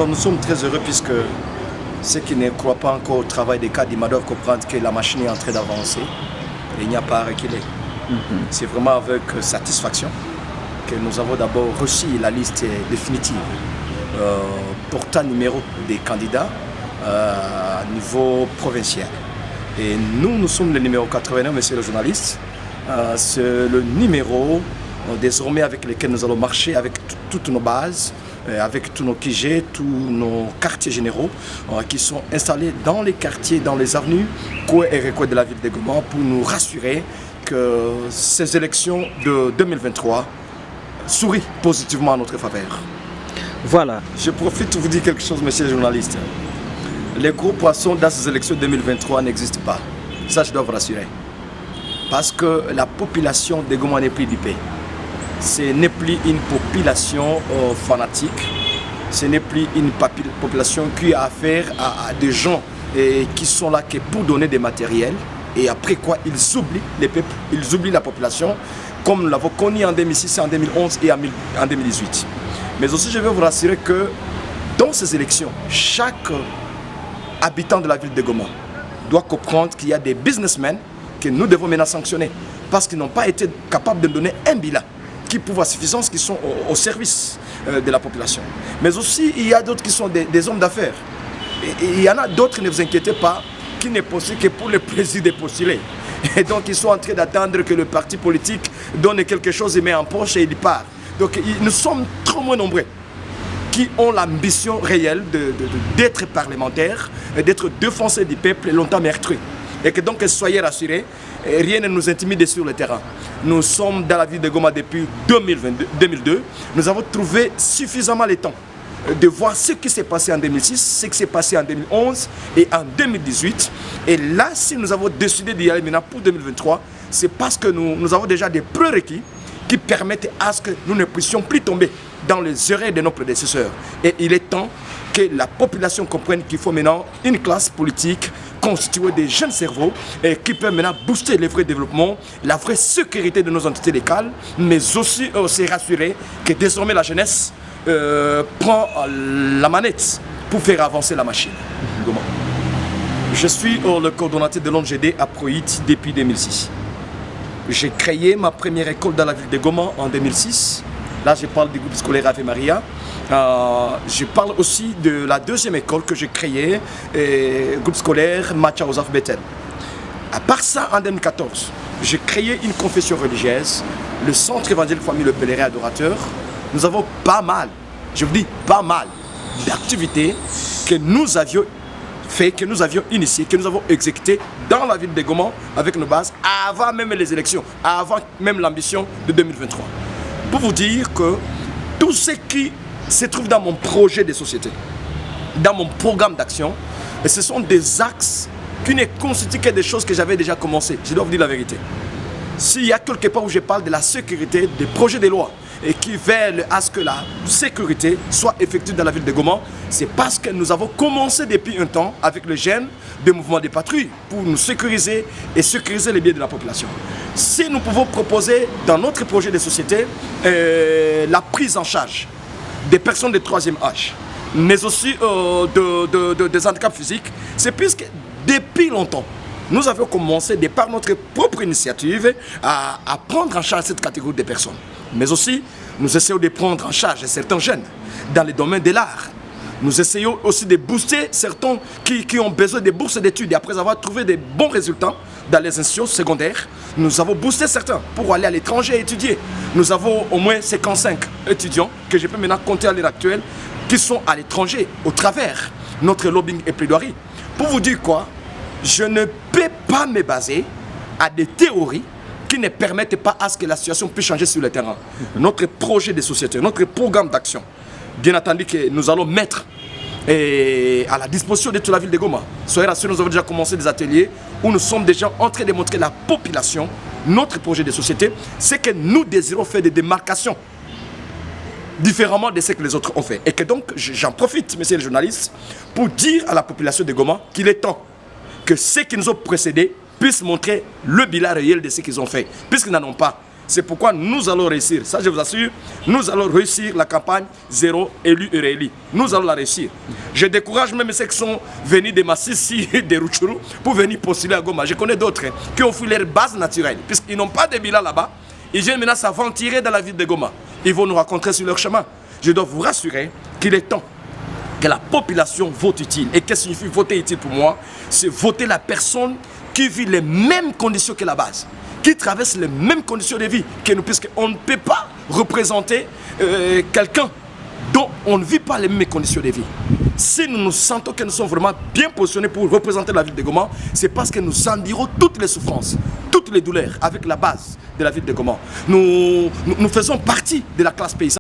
Nous sommes très heureux puisque ceux qui ne croient pas encore au travail des cadres, ils doivent comprendre que la machine est en train d'avancer et il n'y a pas à reculer. C'est vraiment avec satisfaction que nous avons d'abord reçu la liste définitive portant numéro des candidats à niveau provincial. Et nous sommes le numéro 81, monsieur le journaliste. C'est le numéro désormais avec lequel nous allons marcher avec toutes nos bases, avec tous nos QG, tous nos quartiers généraux qui sont installés dans les quartiers, dans les avenues, Koué et Rekoué de la ville de Goma pour nous rassurer que ces élections de 2023 sourient positivement à notre faveur. Voilà. Je profite pour vous dire quelque chose, monsieur le journaliste. Les gros poissons dans ces élections 2023 n'existent pas. Ça, je dois vous rassurer. Parce que la population de Goma n'est plus du pays. Ce n'est plus une population fanatique. Ce n'est plus une population qui a affaire à des gens qui sont là pour donner des matériels. Et après quoi, ils oublient les peuples, ils oublient la population, comme nous l'avons connu en 2006, en 2011 et en 2018. Mais aussi, je veux vous rassurer que dans ces élections, chaque habitant de la ville de Goma doit comprendre qu'il y a des businessmen que nous devons maintenant sanctionner parce qu'ils n'ont pas été capables de donner un bilan qui prouve à suffisance qu'ils sont au service de la population. Mais aussi, il y a d'autres qui sont des hommes d'affaires. Et il y en a d'autres, ne vous inquiétez pas, qui ne postulent que pour le plaisir de postuler. Et donc, ils sont en train d'attendre que le parti politique donne quelque chose, il met en poche et il part. Donc, nous sommes trop moins nombreux qui ont l'ambition réelle d'être parlementaires, d'être défenseurs du peuple longtemps meurtri. Et que donc, soyez rassurés, rien ne nous intimide sur le terrain. Nous sommes dans la ville de Goma depuis 2002. Nous avons trouvé suffisamment le temps de voir ce qui s'est passé en 2006, ce qui s'est passé en 2011 et en 2018. Et là, si nous avons décidé d'y aller maintenant pour 2023, c'est parce que nous avons déjà des prérequis qui permettent à ce que nous ne puissions plus tomber dans les erreurs de nos prédécesseurs. Et il est temps que la population comprenne qu'il faut maintenant une classe politique constituée de jeunes cerveaux et qui peut maintenant booster le vrai développement, la vraie sécurité de nos entités locales, mais aussi se rassurer que désormais la jeunesse prend la manette pour faire avancer la machine. Je suis le coordonnateur de l'ONGD à Proït depuis 2006. J'ai créé ma première école dans la ville de Goma en 2006. Là, je parle du groupe scolaire Ave Maria. Je parle aussi de la deuxième école que j'ai créée, groupe scolaire Macha Ozaf Bethel. À part ça, en 2014, j'ai créé une confession religieuse, le Centre évangélique Famille Le Pèlerin Adorateur. Nous avons pas mal, je vous dis pas mal, d'activités que nous avions fait, que nous avions initié, que nous avons exécuté dans la ville de Goma avec nos bases avant même les élections, avant même l'ambition de 2023. Pour vous dire que tout ce qui se trouve dans mon projet de société, dans mon programme d'action, ce sont des axes qui ne constituent que des choses que j'avais déjà commencées. Je dois vous dire la vérité. S'il y a quelque part où je parle de la sécurité, des projets de loi et qui veulent à ce que la sécurité soit effective dans la ville de Goma, c'est parce que nous avons commencé depuis un temps avec le GEN des mouvements de patrouille pour nous sécuriser et sécuriser les biens de la population. Si nous pouvons proposer dans notre projet de société la prise en charge des personnes de troisième âge, mais aussi des handicaps physiques, c'est puisque depuis longtemps, nous avons commencé, de par notre propre initiative, à prendre en charge cette catégorie de personnes. Mais aussi, nous essayons de prendre en charge certains jeunes dans le domaine de l'art. Nous essayons aussi de booster certains qui ont besoin de bourses d'études. Et après avoir trouvé des bons résultats dans les institutions secondaires, nous avons boosté certains pour aller à l'étranger étudier. Nous avons au moins 55 étudiants que je peux maintenant compter à l'heure actuelle qui sont à l'étranger au travers notre lobbying et plaidoirie. Pour vous dire quoi, je ne peux pas me baser à des théories qui ne permettent pas à ce que la situation puisse changer sur le terrain. Notre projet de société, notre programme d'action, bien entendu que nous allons mettre à la disposition de toute la ville de Goma. Soyez rassurés, nous avons déjà commencé des ateliers où nous sommes déjà en train de montrer à la population notre projet de société, c'est que nous désirons faire des démarcations différemment de ce que les autres ont fait. Et que donc, j'en profite, messieurs les journalistes, pour dire à la population de Goma qu'il est temps que ceux qui nous ont précédés puissent montrer le bilan réel de ce qu'ils ont fait. Puisqu'ils n'en ont pas, C'est pourquoi nous allons réussir. Ça, je vous assure, nous allons réussir la campagne zéro élu et réélu. Nous allons la réussir. Je décourage même ceux qui sont venus de Massissi, de Rutshuru, pour venir postuler à Goma. Je connais d'autres qui ont fui leur base naturelle, puisqu'ils n'ont pas de bilan là-bas. Ils viennent maintenant s'aventurer dans la ville de Goma. Ils vont nous rencontrer sur leur chemin. Je dois vous rassurer qu'il est temps que la population vote utile. Et qu'est-ce que signifie voter utile pour moi? C'est voter la personne qui vit les mêmes conditions que la base, qui traverse les mêmes conditions de vie que nous, puisqu'on ne peut pas représenter quelqu'un dont on ne vit pas les mêmes conditions de vie. Si nous nous sentons que nous sommes vraiment bien positionnés pour représenter la ville de Goma, c'est parce que nous endirons toutes les souffrances, toutes les douleurs avec la base de la ville de Goma. Nous faisons partie de la classe paysanne.